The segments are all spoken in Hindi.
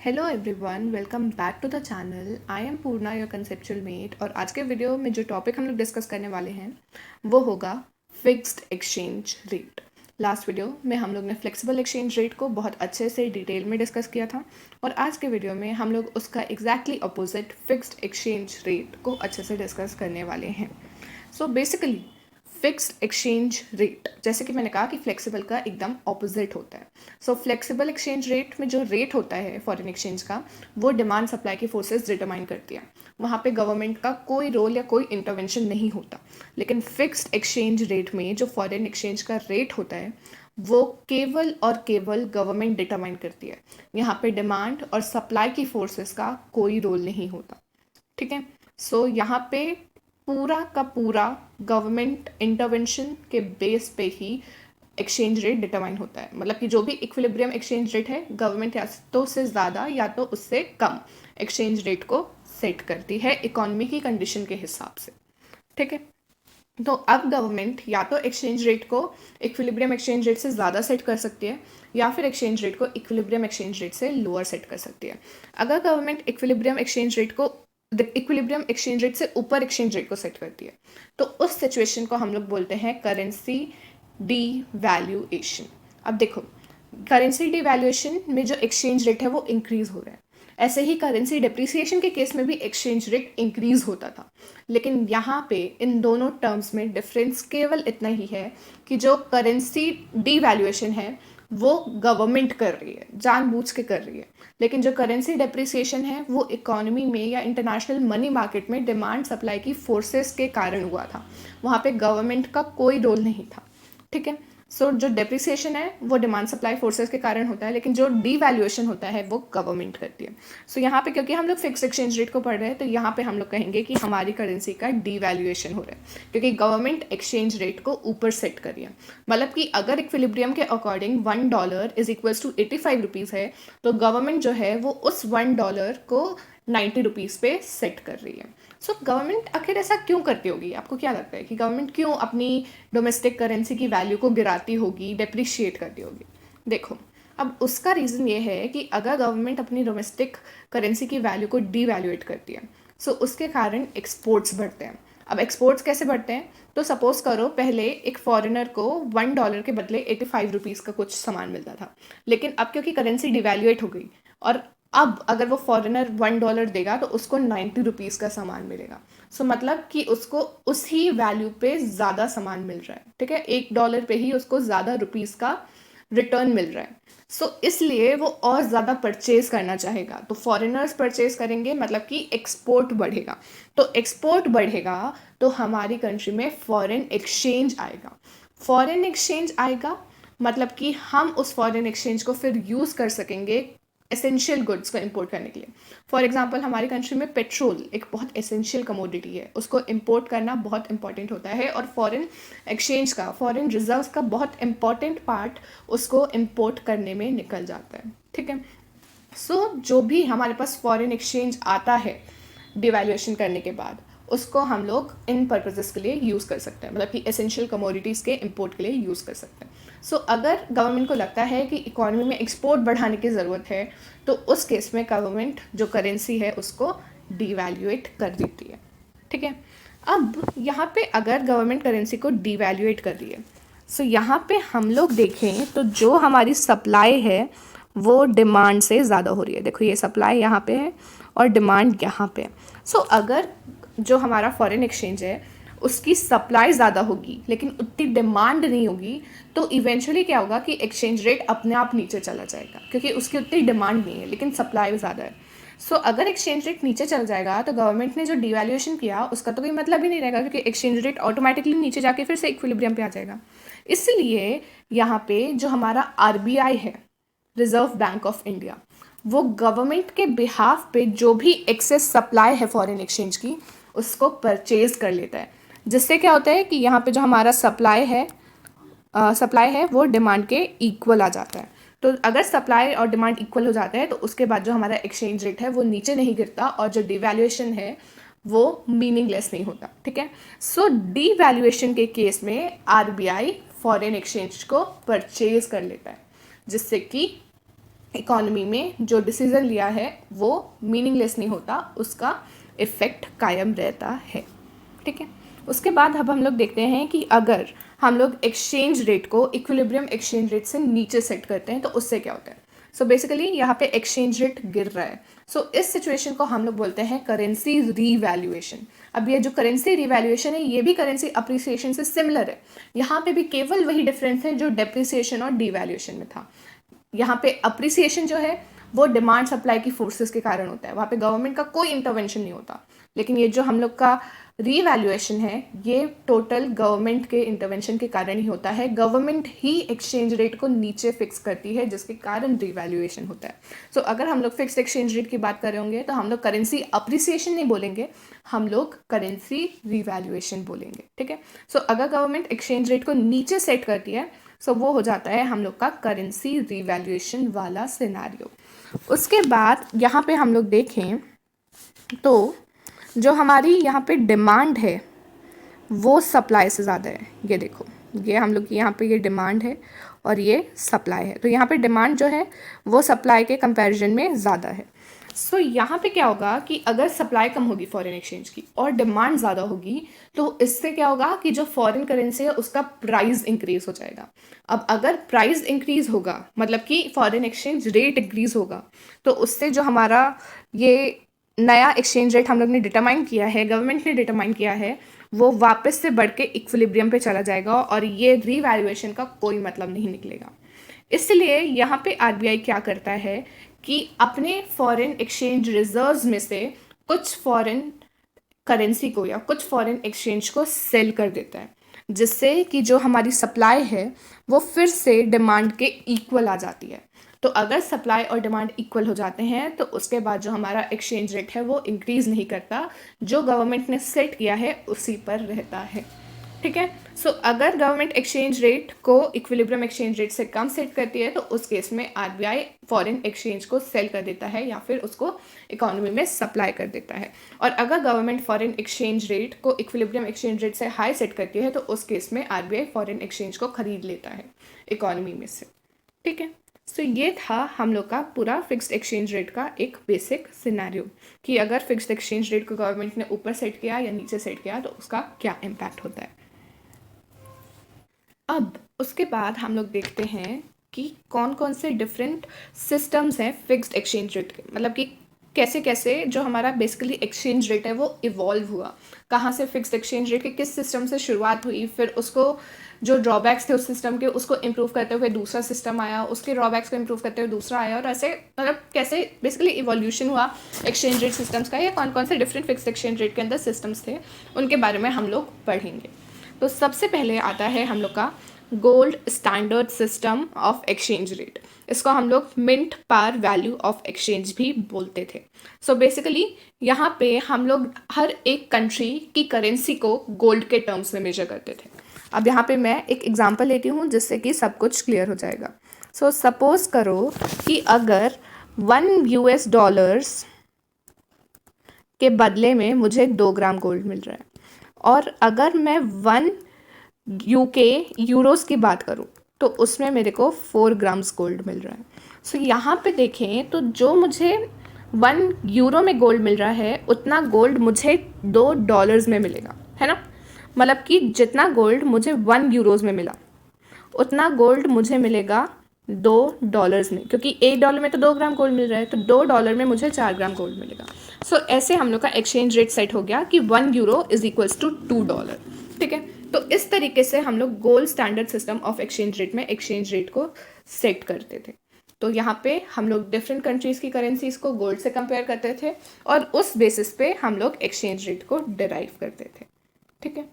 Hello everyone, welcome back to the channel. I am Purna, your conceptual mate. और आज के वीडियो में जो टॉपिक हम लोग डिस्कस करने वाले हैं वो होगा fixed exchange rate. Last video में हम लोग ने फ्लेक्सिबल एक्सचेंज रेट को बहुत अच्छे से डिटेल में डिस्कस किया था और आज के वीडियो में हम लोग उसका exactly opposite fixed exchange rate को अच्छे से डिस्कस करने वाले हैं। So basically fixed exchange rate, जैसे कि मैंने कहा कि फ्लेक्सिबल का एकदम ऑपोजिट होता है। सो फ्लेक्सिबल एक्सचेंज रेट में जो रेट होता है फॉरेन एक्सचेंज का, वो डिमांड सप्लाई की फोर्सेस डिटरमाइन करती है। वहाँ पे गवर्नमेंट का कोई रोल या कोई इंटरवेंशन नहीं होता। लेकिन फिक्स्ड एक्सचेंज रेट में जो फॉरेन एक्सचेंज का रेट होता है वो केवल और केवल गवर्नमेंट डिटरमाइन करती है। यहाँ पे डिमांड और सप्लाई की फोर्सेस का कोई रोल नहीं होता। ठीक है। सो यहाँ पे पूरा का पूरा गवर्नमेंट इंटरवेंशन के बेस पे ही एक्सचेंज रेट डिटरमाइन होता है। मतलब कि जो भी इक्विलिब्रियम एक्सचेंज रेट है, गवर्नमेंट या तो उससे ज़्यादा या तो उससे कम एक्सचेंज रेट को सेट करती है इकोनॉमी की कंडीशन के हिसाब से। ठीक है। तो अब गवर्नमेंट या तो एक्सचेंज रेट को इक्विलिब्रियम एक्सचेंज रेट से ज़्यादा सेट कर सकती है या फिर एक्सचेंज रेट को इक्विलिब्रियम एक्सचेंज रेट से लोअर सेट कर सकती है। अगर गवर्नमेंट इक्विलिब्रियम एक्सचेंज रेट को इक्विलिब्रियम एक्सचेंज रेट से ऊपर एक्सचेंज रेट को सेट करती है तो उस सिचुएशन को हम लोग बोलते हैं करेंसी डीवैल्यूएशन। अब देखो, करेंसी डीवैल्यूएशन में जो एक्सचेंज रेट है वो इंक्रीज हो रहा है। ऐसे ही करेंसी डिप्रिसिएशन के केस में भी एक्सचेंज रेट इंक्रीज होता था। लेकिन यहाँ पे इन दोनों टर्म्स में डिफरेंस केवल इतना ही है कि जो करेंसी डीवैल्यूएशन है वो गवर्नमेंट कर रही है, जानबूझ के कर रही है। लेकिन जो करेंसी डेप्रिसिएशन है वो इकोनॉमी में या इंटरनेशनल मनी मार्केट में डिमांड सप्लाई की फोर्सेस के कारण हुआ था। वहाँ पे गवर्नमेंट का कोई रोल नहीं था। ठीक है। सो जो डेप्रिसिएशन है वो डिमांड सप्लाई फोर्सेस के कारण होता है, लेकिन जो डीवैल्यूएशन होता है वो गवर्नमेंट करती है। सो यहाँ पे क्योंकि हम लोग फिक्स एक्सचेंज रेट को पढ़ रहे हैं तो यहाँ पे हम लोग कहेंगे कि हमारी करेंसी का डीवैल्यूएशन हो रहा है क्योंकि गवर्नमेंट एक्सचेंज रेट को ऊपर सेट करी है। मतलब कि अगर इक्विलिब्रियम के according $1 is equals to 85 rupees है तो गवर्नमेंट जो है वो उस $1 को 90 रुपीज़ पे सेट कर रही है। सो गवर्नमेंट आखिर ऐसा क्यों करती होगी? आपको क्या लगता है कि गवर्नमेंट क्यों अपनी डोमेस्टिक करेंसी की वैल्यू को गिराती होगी, डेप्रिशिएट करती होगी? देखो, अब उसका रीज़न ये है कि अगर गवर्नमेंट अपनी डोमेस्टिक करेंसी की वैल्यू को डीवैल्यूएट करती है सो उसके कारण एक्सपोर्ट्स बढ़ते हैं। अब एक्सपोर्ट्स कैसे बढ़ते हैं? तो सपोज करो पहले एक फॉरेनर को $1 के बदले 85 रुपीज़ का कुछ सामान मिलता था, लेकिन अब क्योंकि करेंसी डिवैल्यूएट हो गई और अब अगर वो फॉरेनर $1 देगा तो उसको 90 रुपीज़ का सामान मिलेगा। सो मतलब कि उसको उसी वैल्यू पे ज़्यादा सामान मिल रहा है। ठीक है, $1 पे ही उसको ज़्यादा रुपीज़ का रिटर्न मिल रहा है। सो इसलिए वो और ज़्यादा परचेज करना चाहेगा। तो फॉरेनर्स परचेज करेंगे मतलब कि एक्सपोर्ट बढ़ेगा। तो एक्सपोर्ट बढ़ेगा तो हमारी कंट्री में फॉरेन एक्सचेंज आएगा। फॉरेन एक्सचेंज आएगा मतलब कि हम उस फॉरेन एक्सचेंज को फिर यूज़ कर सकेंगे एसेंशियल गुड्स को इंपोर्ट करने के लिए। फॉर एग्जांपल हमारी कंट्री में पेट्रोल एक बहुत एसेंशियल कमोडिटी है, उसको इंपोर्ट करना बहुत इंपॉर्टेंट होता है और फॉरेन एक्सचेंज का, फॉरेन रिजर्व्स का बहुत इंपॉर्टेंट पार्ट उसको इंपोर्ट करने में निकल जाता है। ठीक है। सो जो भी हमारे पास फॉरेन एक्सचेंज आता है डिवैल्यूएशन करने के बाद उसको हम लोग इन पर्पसेस के लिए यूज़ कर सकते हैं, मतलब कि एसेंशियल कमोडिटीज़ के इंपोर्ट के लिए यूज़ कर सकते हैं। सो अगर गवर्नमेंट को लगता है कि इकोनॉमी में एक्सपोर्ट बढ़ाने की ज़रूरत है तो उस केस में गवर्नमेंट जो करेंसी है उसको डिवैल्यूएट कर देती है। ठीक है। अब यहाँ पे अगर गवर्नमेंट करेंसी को डिवैल्यूएट कर रही है सो यहाँ पे हम लोग देखें तो जो हमारी सप्लाई है वो डिमांड से ज़्यादा हो रही है। देखो, ये सप्लाई यहाँ पे है और डिमांड यहाँ पे है। सो अगर जो हमारा फॉरेन एक्सचेंज है उसकी सप्लाई ज़्यादा होगी लेकिन उतनी डिमांड नहीं होगी तो इवेंचुअली क्या होगा कि एक्सचेंज रेट अपने आप नीचे चला जाएगा क्योंकि उसकी उतनी डिमांड नहीं है लेकिन सप्लाई ज़्यादा है। सो अगर एक्सचेंज रेट नीचे चल जाएगा तो गवर्नमेंट ने जो डिवैल्यूएशन किया उसका तो कोई मतलब ही नहीं रहेगा क्योंकि एक्सचेंज रेट ऑटोमेटिकली नीचे जाके फिर से इक्विलिब्रियम पे आ जाएगा। इसलिए यहाँ पे जो हमारा RBI है, रिजर्व बैंक ऑफ इंडिया, वो गवर्नमेंट के बिहाफ पे जो भी एक्सेस सप्लाई है फॉरेन एक्सचेंज की उसको परचेज कर लेता है। जिससे क्या होता है कि यहाँ पे जो हमारा सप्लाई है वो डिमांड के इक्वल आ जाता है। तो अगर सप्लाई और डिमांड इक्वल हो जाता है तो उसके बाद जो हमारा एक्सचेंज रेट है वो नीचे नहीं गिरता और जो डिवैल्यूएशन है वो मीनिंगलेस नहीं होता। ठीक है। सो डिवैल्यूएशन के केस में RBI फॉरेन एक्सचेंज को परचेज कर लेता है जिससे कि इकोनॉमी में जो डिसीज़न लिया है वो मीनिंगलेस नहीं होता, उसका इफ़ेक्ट कायम रहता है। ठीक है, उसके बाद अब हम लोग देखते हैं कि अगर हम लोग एक्सचेंज रेट को इक्विलिब्रियम एक्सचेंज रेट से नीचे सेट करते हैं तो उससे क्या होता है। सो बेसिकली यहाँ पे एक्सचेंज रेट गिर रहा है। सो इस सिचुएशन को हम लोग बोलते हैं करेंसी रीवैल्यूएशन। अब ये जो करेंसी रीवैल्यूएशन है ये भी करेंसी अप्रिसिएशन से सिमिलर है। यहाँ पे भी केवल वही डिफरेंस है जो डेप्रिसिएशन और डीवैल्यूएशन में था। यहाँ पे अप्रिसिएशन जो है वो डिमांड सप्लाई की फोर्सेस के कारण होता है, वहाँ पे गवर्नमेंट का कोई इंटरवेंशन नहीं होता। लेकिन ये जो हम लोग का रीवैल्यूएशन है ये टोटल गवर्नमेंट के इंटरवेंशन के कारण ही होता है। गवर्नमेंट ही एक्सचेंज रेट को नीचे फिक्स करती है जिसके कारण रीवैल्यूएशन होता है। सो अगर हम लोग फिक्स्ड एक्सचेंज रेट की बात कर रहे होंगे तो हम लोग करेंसी अप्रिसिएशन नहीं बोलेंगे, हम लोग करेंसी रीवैल्यूएशन बोलेंगे। ठीक है, सो अगर गवर्नमेंट एक्सचेंज रेट को नीचे सेट करती है सो वो हो जाता है हम लोग का करेंसी रीवैल्यूएशन वाला सिनेरियो। उसके बाद यहाँ पे हम लोग देखें तो जो हमारी यहाँ पे डिमांड है वो सप्लाई से ज़्यादा है। ये देखो, ये हम लोग यहाँ पे ये डिमांड है और ये सप्लाई है। तो यहाँ पे डिमांड जो है वो सप्लाई के कंपैरिजन में ज़्यादा है। सो यहाँ पे क्या होगा कि अगर सप्लाई कम होगी फॉरेन एक्सचेंज की और डिमांड ज़्यादा होगी तो इससे क्या होगा कि जो फॉरेन करेंसी है उसका प्राइस इंक्रीज हो जाएगा। अब अगर प्राइस इंक्रीज होगा मतलब कि फॉरेन एक्सचेंज रेट इंक्रीज होगा तो उससे जो हमारा ये नया एक्सचेंज रेट हम लोग ने डिटरमाइन किया है, गवर्नमेंट ने डिटरमाइन किया है, वो वापस से बढ़ के इक्विलिब्रियम पे चला जाएगा और ये रीवैल्यूएशन का कोई मतलब नहीं निकलेगा। इसलिए यहाँ पे आरबीआई क्या करता है कि अपने फॉरेन एक्सचेंज रिजर्व्स में से कुछ फॉरेन करेंसी को या कुछ फॉरेन एक्सचेंज को सेल कर देता है जिससे कि जो हमारी सप्लाई है वो फिर से डिमांड के इक्वल आ जाती है। तो अगर सप्लाई और डिमांड इक्वल हो जाते हैं तो उसके बाद जो हमारा एक्सचेंज रेट है वो इंक्रीज़ नहीं करता, जो गवर्नमेंट ने सेट किया है उसी पर रहता है। ठीक है, सो अगर गवर्नमेंट एक्सचेंज रेट को इक्विलिब्रियम एक्सचेंज रेट से कम सेट करती है तो उस केस में आरबीआई फॉरेन एक्सचेंज को सेल कर देता है या फिर उसको इकोनॉमी में सप्लाई कर देता है। और अगर गवर्नमेंट फॉरेन एक्सचेंज रेट को इक्विलिब्रियम एक्सचेंज रेट से हाई सेट करती है तो उस केस में आरबीआई फॉरेन एक्सचेंज को खरीद लेता है इकोनॉमी में से। ठीक है, सो ये था हम लोग का पूरा फिक्स्ड एक्सचेंज रेट का एक बेसिक सिनेरियो कि अगर फिक्स्ड एक्सचेंज रेट को गवर्नमेंट ने ऊपर सेट किया या नीचे सेट किया तो उसका क्या इम्पैक्ट होता है। अब उसके बाद हम लोग देखते हैं कि कौन कौन से डिफरेंट सिस्टम्स हैं फिक्स्ड एक्सचेंज रेट के, मतलब कि कैसे कैसे जो हमारा बेसिकली एक्सचेंज रेट है वो इवॉल्व हुआ, कहाँ से फिक्स्ड एक्सचेंज रेट के किस सिस्टम से शुरुआत हुई, फिर उसको जो ड्रॉबैक्स थे उस सिस्टम के उसको इम्प्रूव करते हुए दूसरा सिस्टम आया, उसके ड्रॉबैक्स को इम्प्रूव करते हुए दूसरा आया, और ऐसे मतलब कैसे बेसिकली इवोल्यूशन हुआ एक्सचेंज रेट सिस्टम्स का, या कौन कौन से डिफरेंट फिक्स्ड एक्सचेंज रेट के अंदर सिस्टम्स थे उनके बारे में हम लोग पढ़ेंगे। तो सबसे पहले आता है हम लोग का gold standard system of exchange rate. इसको हम लोग mint par value of exchange भी बोलते थे। सो बेसिकली यहाँ पे हम लोग हर एक कंट्री की करेंसी को गोल्ड के टर्म्स में मेजर करते थे। अब यहाँ पे मैं एक एग्जांपल लेती हूँ जिससे कि सब कुछ क्लियर हो जाएगा। सो सपोज करो कि अगर $1 के बदले में मुझे 2 ग्राम गोल्ड मिल रहा है, और अगर मैं 1 यूरोस की बात करूँ तो उसमें मेरे को 4 ग्राम्स गोल्ड मिल रहा है। सो यहाँ पे देखें तो जो मुझे 1 यूरो में गोल्ड मिल रहा है उतना गोल्ड मुझे $2 में मिलेगा, है ना। मतलब कि जितना गोल्ड मुझे 1 यूरोज़ में मिला उतना गोल्ड मुझे मिलेगा $2 में, क्योंकि $1 में तो 2 ग्राम गोल्ड मिल रहा है, तो $2 में मुझे 4 ग्राम गोल्ड मिलेगा। सो ऐसे हम लोग का एक्सचेंज रेट सेट हो गया कि 1 यूरो इज इक्वल्स टू $2। ठीक है, तो इस तरीके से हम लोग gold standard system of exchange rate में एक्सचेंज रेट को सेट करते थे। तो यहाँ पे हम लोग डिफरेंट कंट्रीज़ की करेंसीज को गोल्ड से कंपेयर करते थे और उस बेसिस पे हम लोग एक्सचेंज रेट को डिराइव करते थे। ठीक है,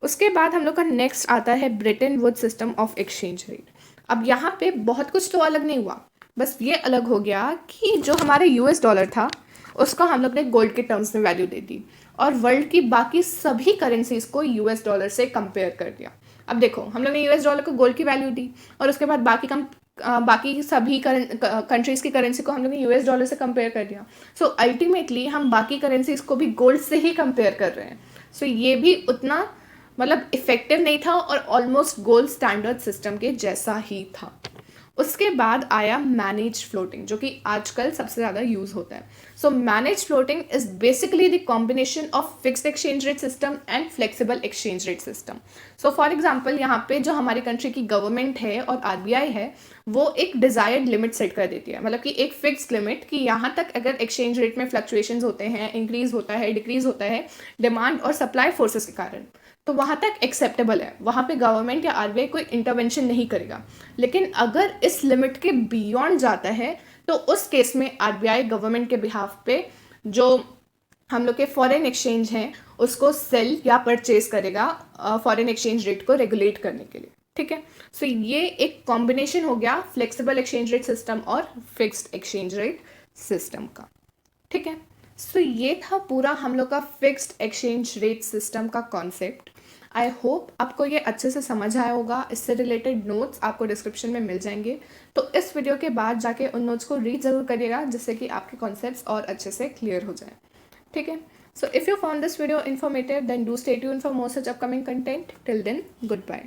उसके बाद हम लोग का नेक्स्ट आता है Bretton Woods system of exchange rate. अब यहाँ पे बहुत कुछ तो अलग नहीं हुआ, बस ये अलग हो गया कि जो हमारे US डॉलर था उसको हम लोग ने गोल्ड के टर्म्स में वैल्यू दे दी और वर्ल्ड की बाकी सभी करेंसीज को US डॉलर से कंपेयर कर दिया। अब देखो, हम लोग ने US डॉलर को गोल्ड की वैल्यू दी और उसके बाद बाकी सभी कंट्रीज़ की करेंसी को हम लोग ने US डॉलर से कंपेयर कर दिया। सो अल्टीमेटली हम बाकी करेंसीज को भी गोल्ड से ही कंपेयर कर रहे हैं। सो ये भी उतना मतलब इफेक्टिव नहीं था और ऑलमोस्ट गोल्ड स्टैंडर्ड सिस्टम के जैसा ही था। उसके बाद आया मैनेज फ्लोटिंग, जो कि आजकल सबसे ज़्यादा यूज़ होता है. So manage floating is basically the combination of fixed exchange rate system and flexible exchange rate system. So for example यहाँ पे जो हमारी कंट्री की गवर्नमेंट है और आरबीआई है, वो एक डिज़ायर्ड लिमिट सेट कर देती है, मतलब कि एक फिक्स लिमिट कि यहाँ तक अगर एक्सचेंज रेट में फ्लक्चुएशंस होते हैं, इंक्रीज होता है, डिक्रीज होता है डिमांड और सप्लाई फोर्सेस के कारण, तो वहाँ तक एक्सेप्टेबल है, वहाँ पे गवर्नमेंट या आरबीआई कोई इंटरवेंशन नहीं करेगा. लेकिन अगर इस लिमिट के बियॉन्ड जाता है तो उस केस में आरबीआई गवर्नमेंट के बिहाफ पे जो हम लोग के फॉरेन एक्सचेंज हैं उसको सेल या परचेज करेगा फॉरेन एक्सचेंज रेट को रेगुलेट करने के लिए. ठीक है. सो ये एक कॉम्बिनेशन हो गया फ्लेक्सिबल एक्सचेंज रेट सिस्टम और फिक्स्ड एक्सचेंज रेट सिस्टम का. ठीक है. सो ये था पूरा हम लोग का फिक्स्ड एक्सचेंज रेट सिस्टम का कॉन्सेप्ट. आई होप आपको ये अच्छे से समझ आया होगा. इससे रिलेटेड नोट्स आपको डिस्क्रिप्शन में मिल जाएंगे, तो इस वीडियो के बाद जाके उन नोट्स को रीड ज़रूर करिएगा जिससे कि आपके कॉन्सेप्ट्स और अच्छे से क्लियर हो जाए. ठीक है. So if you found this video informative, then do stay tuned for more such upcoming content. Till then, goodbye.